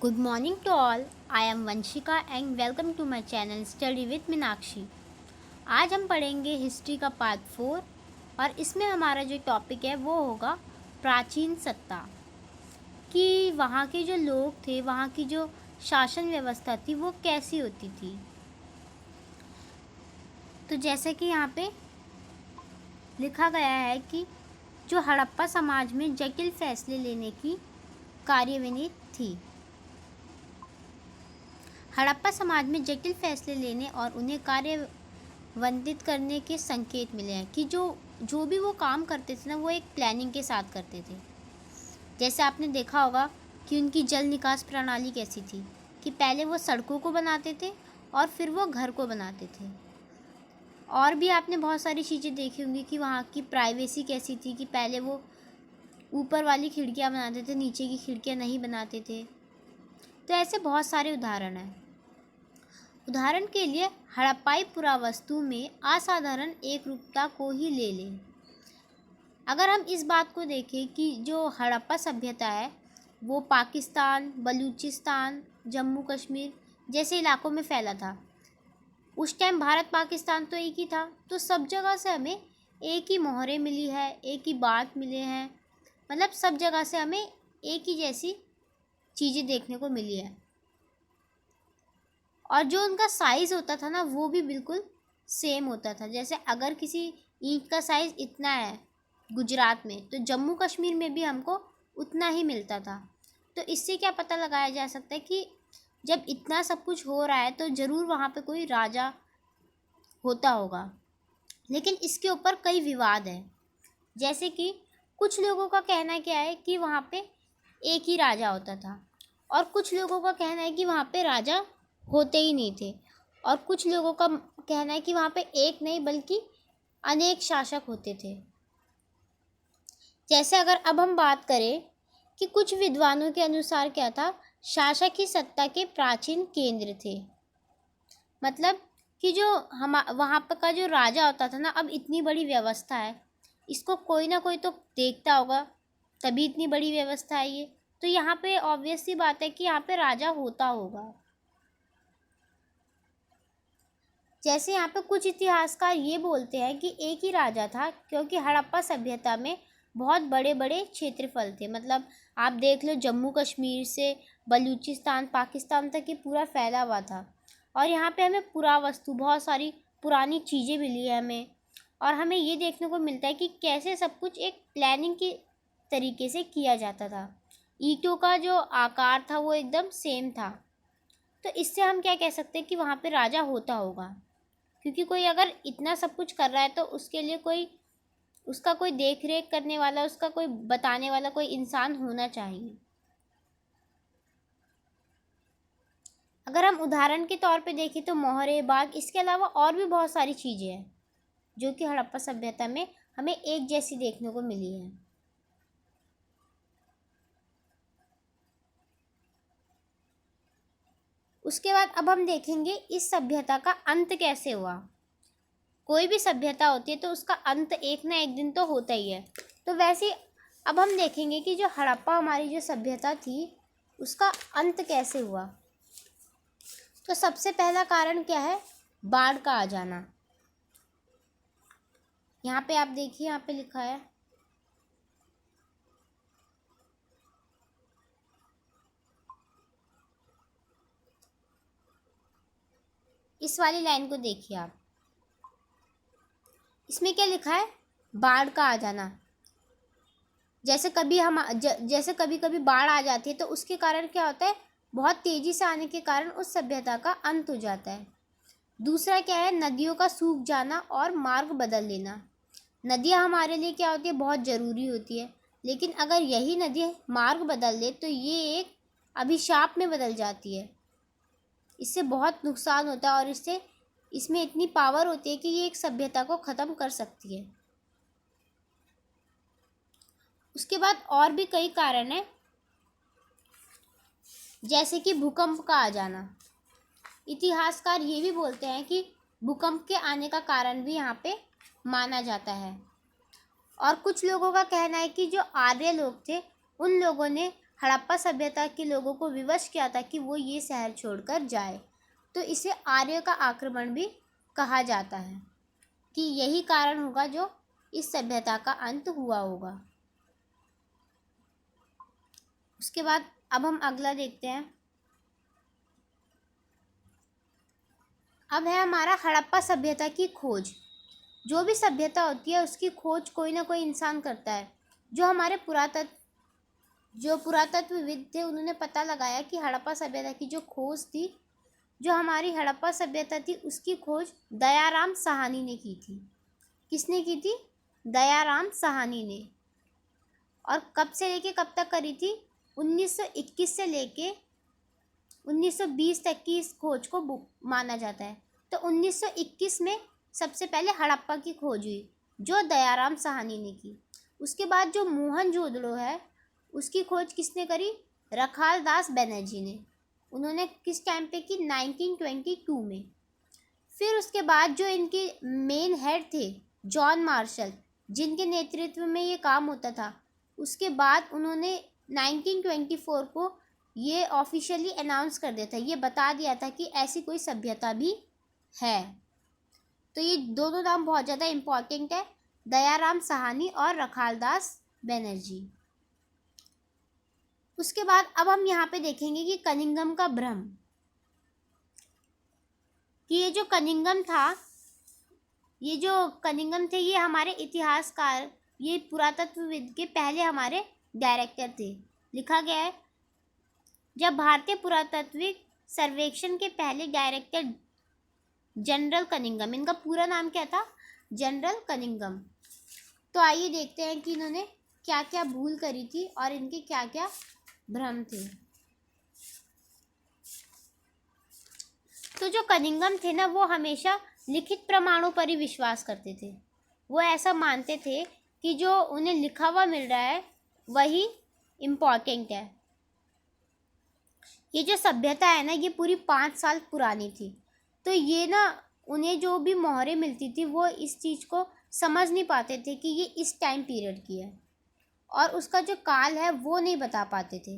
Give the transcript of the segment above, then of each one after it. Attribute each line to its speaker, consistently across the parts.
Speaker 1: Good morning to all. I am Vanshika and welcome to my channel Study with Meenakshi. आज हम पढ़ेंगे history का part 4 और इसमें हमारा जो टॉपिक है वो होगा प्राचीन सत्ता, कि वहाँ के जो लोग थे, वहाँ की जो शासन व्यवस्था थी वो कैसी होती थी। तो जैसे कि यहाँ पे लिखा गया है कि जो हड़प्पा समाज में जटिल फैसले लेने की कार्यविधि थी। हड़प्पा समाज में जटिल फैसले लेने और उन्हें कार्यान्वित करने के संकेत मिले हैं कि जो भी वो काम करते थे ना, वो एक प्लानिंग के साथ करते थे। जैसे आपने देखा होगा कि उनकी जल निकास प्रणाली कैसी थी, कि पहले वो सड़कों को बनाते थे और फिर वो घर को बनाते थे। और भी आपने बहुत सारी चीज़ें देखी होंगी कि वहाँ की प्राइवेसी कैसी थी, कि पहले वो ऊपर वाली खिड़कियाँ बनाते थे, नीचे की खिड़कियाँ नहीं बनाते थे। तो ऐसे बहुत सारे उदाहरण हैं। उदाहरण के लिए हड़प्पाई पुरावस्तु में असाधारण एकरूपता को ही ले लें। अगर हम इस बात को देखें कि जो हड़प्पा सभ्यता है वो पाकिस्तान, बलूचिस्तान, जम्मू कश्मीर जैसे इलाकों में फैला था। उस टाइम भारत पाकिस्तान तो एक ही था, तो सब जगह से हमें एक ही मोहरें मिली है, एक ही बात मिले हैं, मतलब सब जगह से हमें एक ही जैसी चीज़ें देखने को मिली है। और जो उनका साइज़ होता था ना, वो भी बिल्कुल सेम होता था। जैसे अगर किसी ईंट का साइज़ इतना है गुजरात में, तो जम्मू कश्मीर में भी हमको उतना ही मिलता था। तो इससे क्या पता लगाया जा सकता है कि जब इतना सब कुछ हो रहा है तो ज़रूर वहाँ पे कोई राजा होता होगा। लेकिन इसके ऊपर कई विवाद हैं। जैसे कि कुछ लोगों का कहना क्या है कि वहाँ पे एक ही राजा होता था, और कुछ लोगों का कहना है कि वहाँ पे राजा होते ही नहीं थे, और कुछ लोगों का कहना है कि वहाँ पे एक नहीं बल्कि अनेक शासक होते थे। जैसे अगर अब हम बात करें कि कुछ विद्वानों के अनुसार क्या था, शासक ही सत्ता के प्राचीन केंद्र थे। मतलब कि जो हम वहाँ पर का जो राजा होता था ना, अब इतनी बड़ी व्यवस्था है, इसको कोई ना कोई तो देखता होगा, तभी इतनी बड़ी व्यवस्था है ये। तो यहाँ पे ऑब्वियस सी बात है कि यहाँ पे राजा होता होगा। जैसे यहाँ पे कुछ इतिहासकार ये बोलते हैं कि एक ही राजा था, क्योंकि हड़प्पा सभ्यता में बहुत बड़े बड़े क्षेत्रफल थे। मतलब आप देख लो, जम्मू कश्मीर से बलूचिस्तान, पाकिस्तान तक ये पूरा फैला हुआ था। और यहाँ पे हमें पुरावस्तु, बहुत सारी पुरानी चीज़ें मिली है हमें, और हमें ये देखने को मिलता है कि कैसे सब कुछ एक प्लानिंग के तरीके से किया जाता था। ईंटों का जो आकार था वो एकदम सेम था। तो इससे हम क्या कह सकते हैं कि वहाँ पे राजा होता होगा, क्योंकि कोई अगर इतना सब कुछ कर रहा है तो उसके लिए कोई, उसका कोई देख रेख करने वाला, उसका कोई बताने वाला कोई इंसान होना चाहिए। अगर हम उदाहरण के तौर पे देखें तो मोहरे बाग, इसके अलावा और भी बहुत सारी चीज़ें हैं जो कि हड़प्पा सभ्यता में हमें एक जैसी देखने को मिली है। उसके बाद अब हम देखेंगे इस सभ्यता का अंत कैसे हुआ। कोई भी सभ्यता होती है तो उसका अंत एक ना एक दिन तो होता ही है। तो वैसे अब हम देखेंगे कि जो हड़प्पा हमारी जो सभ्यता थी उसका अंत कैसे हुआ। तो सबसे पहला कारण क्या है, बाढ़ का आ जाना। यहाँ पे आप देखिए, यहाँ पे लिखा है, इस वाली लाइन को देखिए आप, इसमें क्या लिखा है, बाढ़ का आ जाना। जैसे जैसे कभी कभी बाढ़ आ जाती है तो उसके कारण क्या होता है, बहुत तेजी से आने के कारण उस सभ्यता का अंत हो जाता है। दूसरा क्या है, नदियों का सूख जाना और मार्ग बदल लेना। नदियाँ हमारे लिए क्या होती है, बहुत ज़रूरी होती है, लेकिन अगर यही नदी मार्ग बदल दे तो ये एक अभिशाप में बदल जाती है। इससे बहुत नुकसान होता है, और इसमें इतनी पावर होती है कि ये एक सभ्यता को ख़त्म कर सकती है। उसके बाद और भी कई कारण हैं, जैसे कि भूकंप का आ जाना। इतिहासकार ये भी बोलते हैं कि भूकंप के आने का कारण भी यहाँ पे माना जाता है। और कुछ लोगों का कहना है कि जो आर्य लोग थे उन लोगों ने हड़प्पा सभ्यता के लोगों को विवश किया था कि वो ये शहर छोड़कर जाए। तो इसे आर्य का आक्रमण भी कहा जाता है कि यही कारण होगा जो इस सभ्यता का अंत हुआ होगा। उसके बाद अब हम अगला देखते हैं। अब है हमारा हड़प्पा सभ्यता की खोज। जो भी सभ्यता होती है उसकी खोज कोई ना कोई इंसान करता है। जो पुरातत्वविद थे उन्होंने पता लगाया कि हड़प्पा सभ्यता की जो खोज थी, जो हमारी हड़प्पा सभ्यता थी, उसकी खोज दयाराम साहनी ने की थी। किसने की थी? दयाराम साहनी ने। और कब से लेके कब तक करी थी? 1921 से लेके 1920 तक की इस खोज को माना जाता है। तो 1921 में सबसे पहले हड़प्पा की खोज हुई जो दयाराम साहनी ने की। उसके बाद जो मोहनजोदड़ो है उसकी खोज किसने करी? रखालदास बनर्जी ने। उन्होंने किस टाइम पे की? 1922 में। फिर उसके बाद जो इनके मेन हेड थे जॉन मार्शल, जिनके नेतृत्व में ये काम होता था, उसके बाद उन्होंने 1924 को ये ऑफिशियली अनाउंस कर दिया था, ये बता दिया था कि ऐसी कोई सभ्यता भी है। तो ये दोनों नाम बहुत ज़्यादा इम्पॉर्टेंट है, दयाराम साहनी और रखालदास बनर्जी। उसके बाद अब हम यहाँ पे देखेंगे कि कनिंघम का भ्रम, कि ये जो कनिंघम थे ये हमारे इतिहासकार, ये पुरातत्वविद के पहले हमारे डायरेक्टर थे। लिखा गया है जब भारतीय पुरातत्विक सर्वेक्षण के पहले डायरेक्टर जनरल कनिंघम, इनका पूरा नाम क्या था? General Cunningham. तो आइए देखते हैं कि इन्होंने क्या क्या भूल करी थी और इनके क्या क्या भ्रम थे। तो जो कनिंघम थे ना, वो हमेशा लिखित प्रमाणों पर ही विश्वास करते थे। वो ऐसा मानते थे कि जो उन्हें लिखा हुआ मिल रहा है वही इम्पॉर्टेंट है। ये जो सभ्यता है ना, ये पूरी 5 साल पुरानी थी। तो ये ना, उन्हें जो भी मोहरें मिलती थी वो इस चीज़ को समझ नहीं पाते थे कि ये इस टाइम पीरियड की है, और उसका जो काल है वो नहीं बता पाते थे।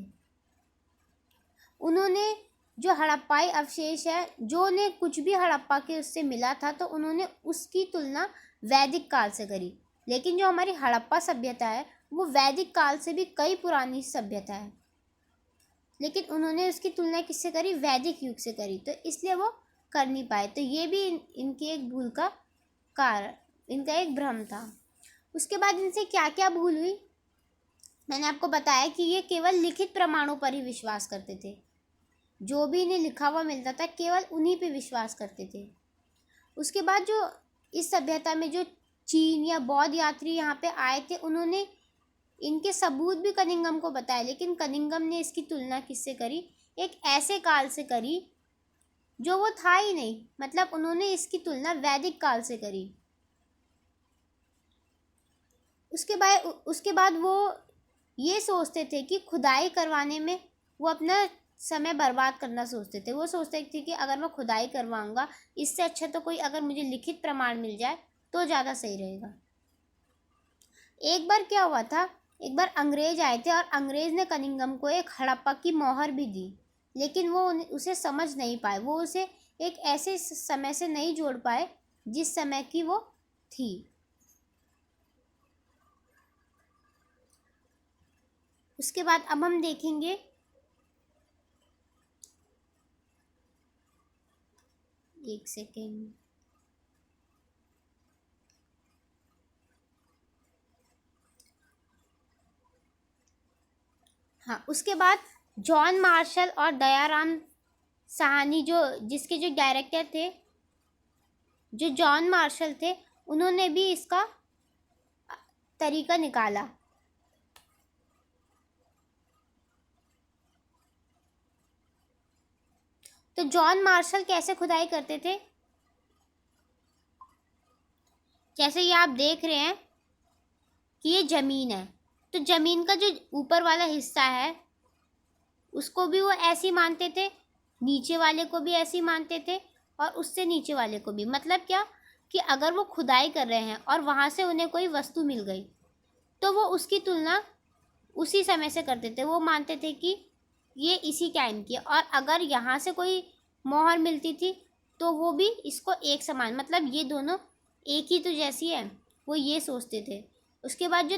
Speaker 1: उन्होंने जो हड़प्पाई अवशेष है, जो उन्हें कुछ भी हड़प्पा के उससे मिला था, तो उन्होंने उसकी तुलना वैदिक काल से करी। लेकिन जो हमारी हड़प्पा सभ्यता है वो वैदिक काल से भी कई पुरानी सभ्यता है, लेकिन उन्होंने उसकी तुलना किससे करी? वैदिक युग से करी। तो इसलिए वो कर नहीं पाए। तो ये भी इनकी एक भूल का कारण, इनका एक भ्रम था। उसके बाद इनसे क्या क्या भूल हुई? मैंने आपको बताया कि ये केवल लिखित प्रमाणों पर ही विश्वास करते थे। जो भी इन्हें लिखा हुआ मिलता था केवल उन्हीं पे विश्वास करते थे। उसके बाद जो इस सभ्यता में जो चीन या बौद्ध यात्री यहाँ पे आए थे, उन्होंने इनके सबूत भी कनिंघम को बताए, लेकिन कनिंघम ने इसकी तुलना किससे करी? एक ऐसे काल से करी जो वो था ही नहीं। मतलब उन्होंने इसकी तुलना वैदिक काल से करी। उसके बाद वो ये सोचते थे कि खुदाई करवाने में वो अपना समय बर्बाद करना सोचते थे। वो सोचते थे कि अगर मैं खुदाई करवाऊंगा, इससे अच्छा तो कोई अगर मुझे लिखित प्रमाण मिल जाए तो ज़्यादा सही रहेगा। एक बार क्या हुआ था, एक बार अंग्रेज आए थे और अंग्रेज ने कनिंघम को एक हड़प्पा की मोहर भी दी, लेकिन वो उसे समझ नहीं पाए। वो उसे एक ऐसे समय से नहीं जोड़ पाए जिस समय की वो थी। उसके बाद अब हम देखेंगे एक सेकेंड। हाँ, उसके बाद जॉन मार्शल और दयाराम साहनी, जिसके जो डायरेक्टर थे, जो जॉन मार्शल थे, उन्होंने भी इसका तरीका निकाला। तो जॉन मार्शल कैसे खुदाई करते थे? जैसे ये आप देख रहे हैं कि ये ज़मीन है, तो ज़मीन का जो ऊपर वाला हिस्सा है उसको भी वो ऐसे ही मानते थे, नीचे वाले को भी ऐसे ही मानते थे, और उससे नीचे वाले को भी। मतलब क्या कि अगर वो खुदाई कर रहे हैं और वहाँ से उन्हें कोई वस्तु मिल गई तो वो उसकी तुलना उसी समय से करते थे। वो मानते थे कि ये इसी टाइम की है, और अगर यहाँ से कोई मोहर मिलती थी तो वो भी इसको एक समान, मतलब ये दोनों एक ही तो जैसी है, वो ये सोचते थे। उसके बाद जो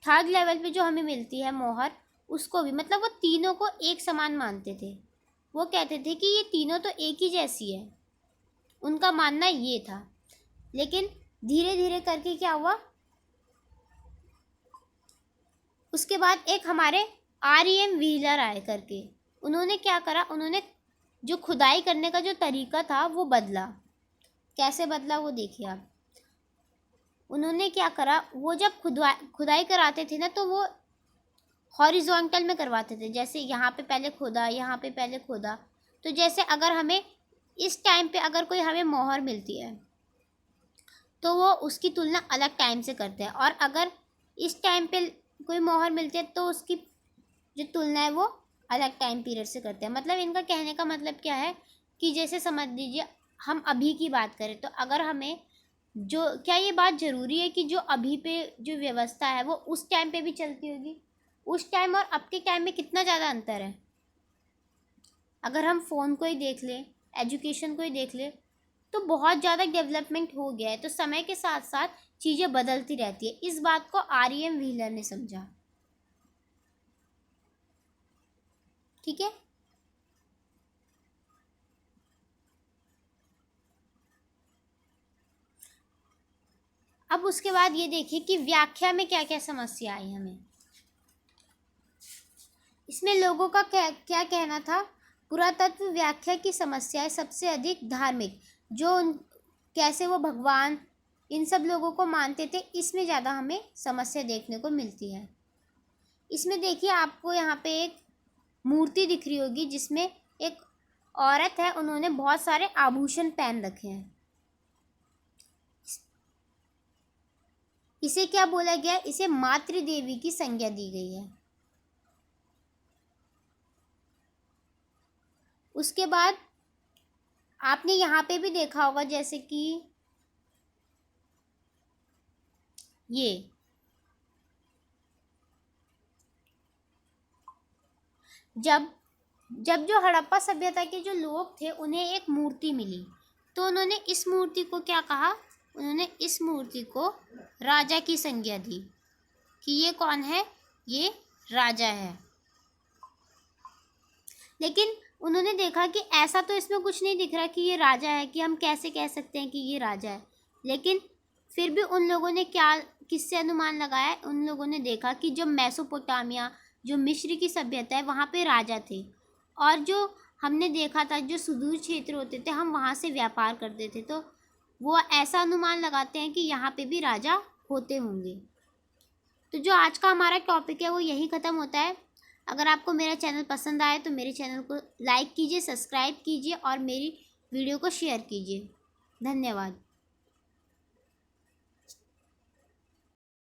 Speaker 1: थर्ड लेवल पे जो हमें मिलती है मोहर, उसको भी, मतलब वो तीनों को एक समान मानते थे। वो कहते थे कि ये तीनों तो एक ही जैसी है, उनका मानना ये था। लेकिन धीरे धीरे करके क्या हुआ, उसके बाद एक हमारे REM व्हीलर आए करके, उन्होंने क्या करा, उन्होंने जो खुदाई करने का जो तरीका था वो बदला। कैसे बदला वो देखिए आप। उन्होंने क्या करा, वो जब खुदाई कराते थे ना, तो वो हॉरिजॉन्टल में करवाते थे। जैसे यहाँ पे पहले खोदा, यहाँ पे पहले खोदा। तो जैसे अगर हमें इस टाइम पे अगर कोई हमें मोहर मिलती है तो वो उसकी तुलना अलग टाइम से करते हैं, और अगर इस टाइम पे कोई मोहर मिलती है तो उसकी जो तुलना है वो अलग टाइम पीरियड से करते हैं। मतलब इनका कहने का मतलब क्या है कि जैसे समझ लीजिए हम अभी की बात करें, तो अगर हमें जो, क्या ये बात ज़रूरी है कि जो अभी पे जो व्यवस्था है वो उस टाइम पे भी चलती होगी? उस टाइम और अब के टाइम में कितना ज़्यादा अंतर है। अगर हम फ़ोन को ही देख लें, एजुकेशन को ही देख लें, तो बहुत ज़्यादा डेवलपमेंट हो गया है। तो समय के साथ साथ चीज़ें बदलती रहती है। इस बात को REM व्हीलर ने समझा। ठीक है। अब उसके बाद ये देखिए कि व्याख्या में क्या क्या समस्या आई हमें। इसमें लोगों का क्या क्या कहना था। पुरातत्व व्याख्या की समस्याएं सबसे अधिक धार्मिक, कैसे वो भगवान इन सब लोगों को मानते थे, इसमें ज़्यादा हमें समस्या देखने को मिलती है। इसमें देखिए आपको यहाँ पे एक मूर्ति दिख रही होगी जिसमें एक औरत है, उन्होंने बहुत सारे आभूषण पहन रखे हैं। इसे क्या बोला गया, इसे मातृ देवी की संज्ञा दी गई है। उसके बाद आपने यहाँ पे भी देखा होगा, जैसे कि ये जब जब जो हड़प्पा सभ्यता के जो लोग थे उन्हें एक मूर्ति मिली, तो उन्होंने इस मूर्ति को क्या कहा, उन्होंने इस मूर्ति को राजा की संज्ञा दी कि ये कौन है, ये राजा है। लेकिन उन्होंने देखा कि ऐसा तो इसमें कुछ नहीं दिख रहा कि ये राजा है, कि हम कैसे कह सकते हैं कि ये राजा है। लेकिन फिर भी उन लोगों ने क्या, किससे अनुमान लगाया, उन लोगों ने देखा कि जो मेसोपोटामिया, जो मिस्र की सभ्यता है, वहाँ पे राजा थे। और जो हमने देखा था जो सुदूर क्षेत्र होते थे, हम वहाँ से व्यापार करते थे, तो वो ऐसा अनुमान लगाते हैं कि यहाँ पे भी राजा होते होंगे। तो जो आज का हमारा टॉपिक है वो यही ख़त्म होता है। अगर आपको मेरा चैनल पसंद आए तो मेरे चैनल को लाइक कीजिए, सब्सक्राइब कीजिए और मेरी वीडियो को शेयर कीजिए। धन्यवाद।